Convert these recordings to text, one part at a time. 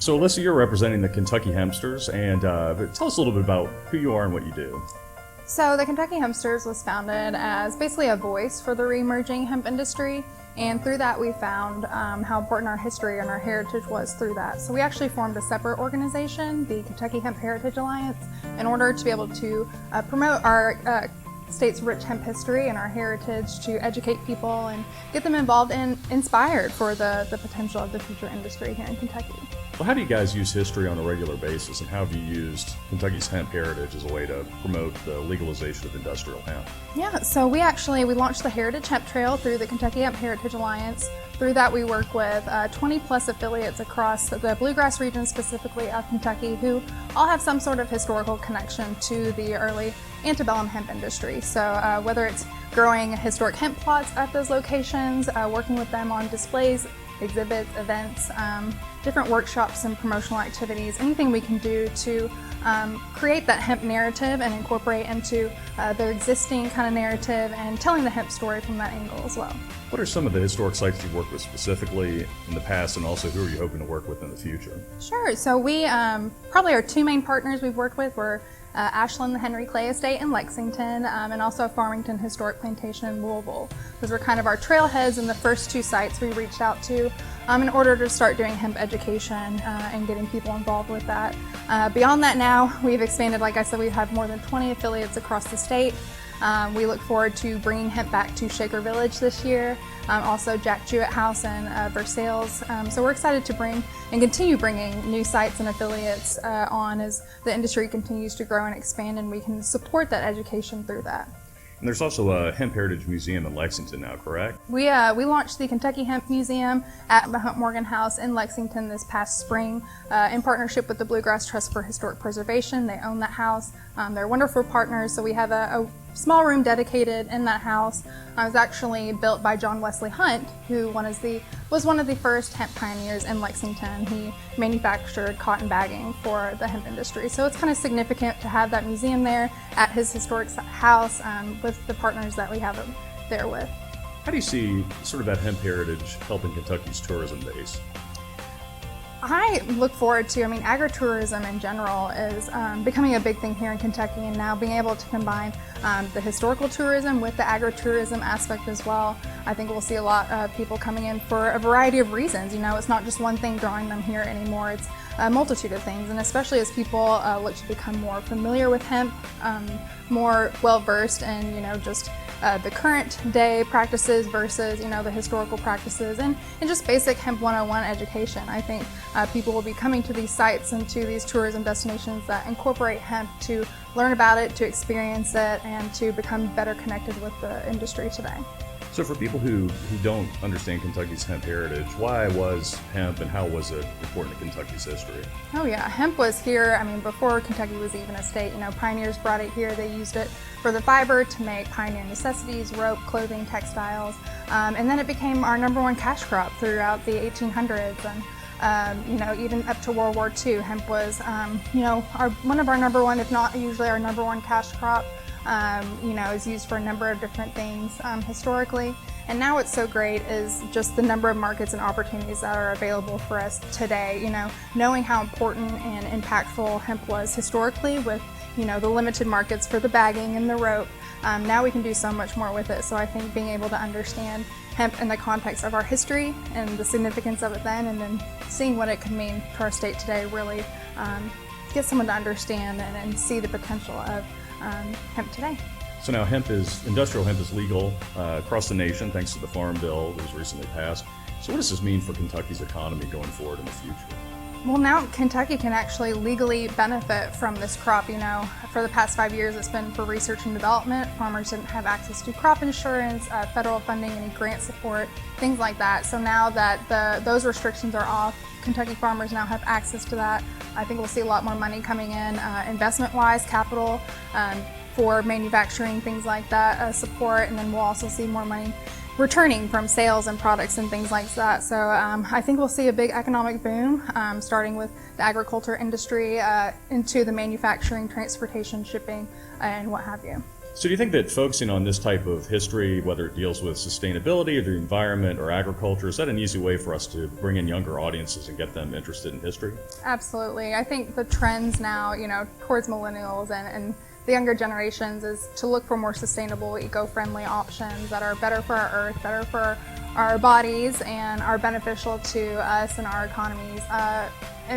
So Alyssa, you're representing the Kentucky Hempsters, and tell us a little bit about who you are and what you do. So the Kentucky Hempsters was founded as basically a voice for the re-emerging hemp industry, and through that we found how important our history and our heritage was through that. So we actually formed a separate organization, the Kentucky Hemp Heritage Alliance, in order to be able to promote our state's rich hemp history and our heritage, to educate people and get them involved and inspired for the potential of the future industry here in Kentucky. Well, how do you guys use history on a regular basis, and how have you used Kentucky's hemp heritage as a way to promote the legalization of industrial hemp? Yeah, so we launched the Heritage Hemp Trail through the Kentucky Hemp Heritage Alliance. Through that we work with 20 plus affiliates across the bluegrass region, specifically of Kentucky, who all have some sort of historical connection to the early antebellum hemp industry. So whether it's growing historic hemp plots at those locations, working with them on displays, exhibits, events, different workshops and promotional activities, anything we can do to create that hemp narrative and incorporate into their existing kind of narrative and telling the hemp story from that angle as well. What are some of the historic sites you've worked with specifically in the past, and also who are you hoping to work with in the future? Sure, so we probably our two main partners we've worked with were Ashland, the Henry Clay Estate in Lexington, and also Farmington Historic Plantation in Louisville. Those were kind of our trailheads and the first two sites we reached out to in order to start doing hemp education and getting people involved with that. Beyond that now, we've expanded. Like I said, we have more than 20 affiliates across the state. We look forward to bringing hemp back to Shaker Village this year, also Jack Jewett House and Versailles. So we're excited to bring and continue bringing new sites and affiliates on as the industry continues to grow and expand, and we can support that education through that. And there's also a Hemp Heritage Museum in Lexington now, correct? We launched the Kentucky Hemp Museum at the Hunt Morgan House in Lexington this past spring in partnership with the Bluegrass Trust for Historic Preservation. They own that house. They're wonderful partners, so we have a small room dedicated in that house. It was actually built by John Wesley Hunt, who was one of the first hemp pioneers in Lexington. He manufactured cotton bagging for the hemp industry. So it's kind of significant to have that museum there at his historic house with the partners that we have there with. How do you see sort of that hemp heritage helping Kentucky's tourism base? I look forward to, agri-tourism in general is becoming a big thing here in Kentucky, and now being able to combine the historical tourism with the agri-tourism aspect as well. I think we'll see a lot of people coming in for a variety of reasons. It's not just one thing drawing them here anymore. It's a multitude of things, and especially as people look to become more familiar with hemp, more well-versed in, just the current day practices versus, the historical practices and just basic Hemp 101 education. I think people will be coming to these sites and to these tourism destinations that incorporate hemp to learn about it, to experience it, and to become better connected with the industry today. So for people who don't understand Kentucky's hemp heritage, why was hemp and how was it important to Kentucky's history? Oh yeah, hemp was here, before Kentucky was even a state. Pioneers brought it here. They used it for the fiber to make pioneer necessities, rope, clothing, textiles, and then it became our number one cash crop throughout the 1800s. And even up to World War II, hemp was, one of our number one, if not usually our number one cash crop. Is used for a number of different things historically. And now what's so great is just the number of markets and opportunities that are available for us today. Knowing how important and impactful hemp was historically with, the limited markets for the bagging and the rope. Now we can do so much more with it. So I think being able to understand hemp in the context of our history and the significance of it then, and then seeing what it could mean to our state today really get someone to understand and see the potential of hemp today. So now industrial hemp is legal across the nation thanks to the Farm Bill that was recently passed. So what does this mean for Kentucky's economy going forward in the future? Well, now Kentucky can actually legally benefit from this crop. For the past 5 years, it's been for research and development. Farmers didn't have access to crop insurance, federal funding, any grant support, things like that. So now that those restrictions are off, Kentucky farmers now have access to that. I think we'll see a lot more money coming in, investment-wise, capital, for manufacturing, things like that, support, and then we'll also see more money returning from sales and products and things like that. So I think we'll see a big economic boom, starting with the agriculture industry into the manufacturing, transportation, shipping, and what have you. So do you think that focusing on this type of history, whether it deals with sustainability or the environment or agriculture, is that an easy way for us to bring in younger audiences and get them interested in history? Absolutely. I think the trends now, towards millennials and the younger generations is to look for more sustainable, eco-friendly options that are better for our earth, better for our bodies, and are beneficial to us and our economies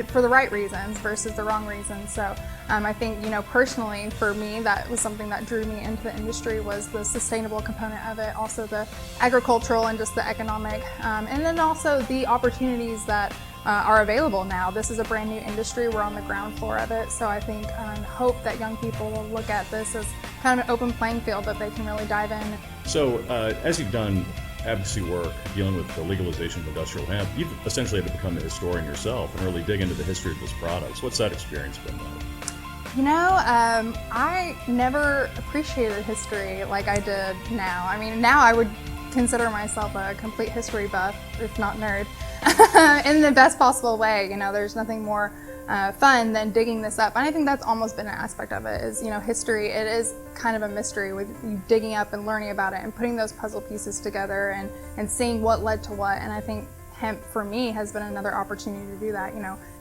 for the right reasons versus the wrong reasons. So I think, personally for me, that was something that drew me into the industry, was the sustainable component of it, also the agricultural and just the economic, and then also the opportunities that are available now. This is a brand new industry. We're on the ground floor of it. So I think and hope that young people will look at this as kind of an open playing field that they can really dive in. So as you've done advocacy work dealing with the legalization of industrial hemp, you've essentially had to become a historian yourself and really dig into the history of this product. So what's that experience been like? I never appreciated history like I did now. I mean, now I would consider myself a complete history buff, if not nerd, in the best possible way. There's nothing more fun than digging this up. And I think that's almost been an aspect of it is, history, it is kind of a mystery with you digging up and learning about it and putting those puzzle pieces together and seeing what led to what. And I think hemp for me has been another opportunity to do that.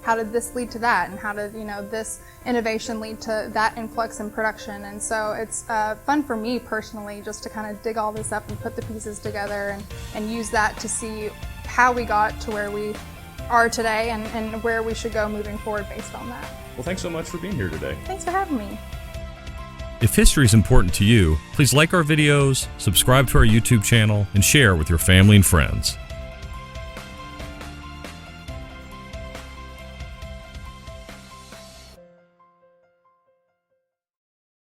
How did this lead to that, and how did this innovation lead to that influx in production? And so it's fun for me personally just to kind of dig all this up and put the pieces together and use that to see how we got to where we are today and where we should go moving forward based on that. Well, thanks so much for being here today. Thanks for having me. If history is important to you, please like our videos, subscribe to our YouTube channel, and share with your family and friends.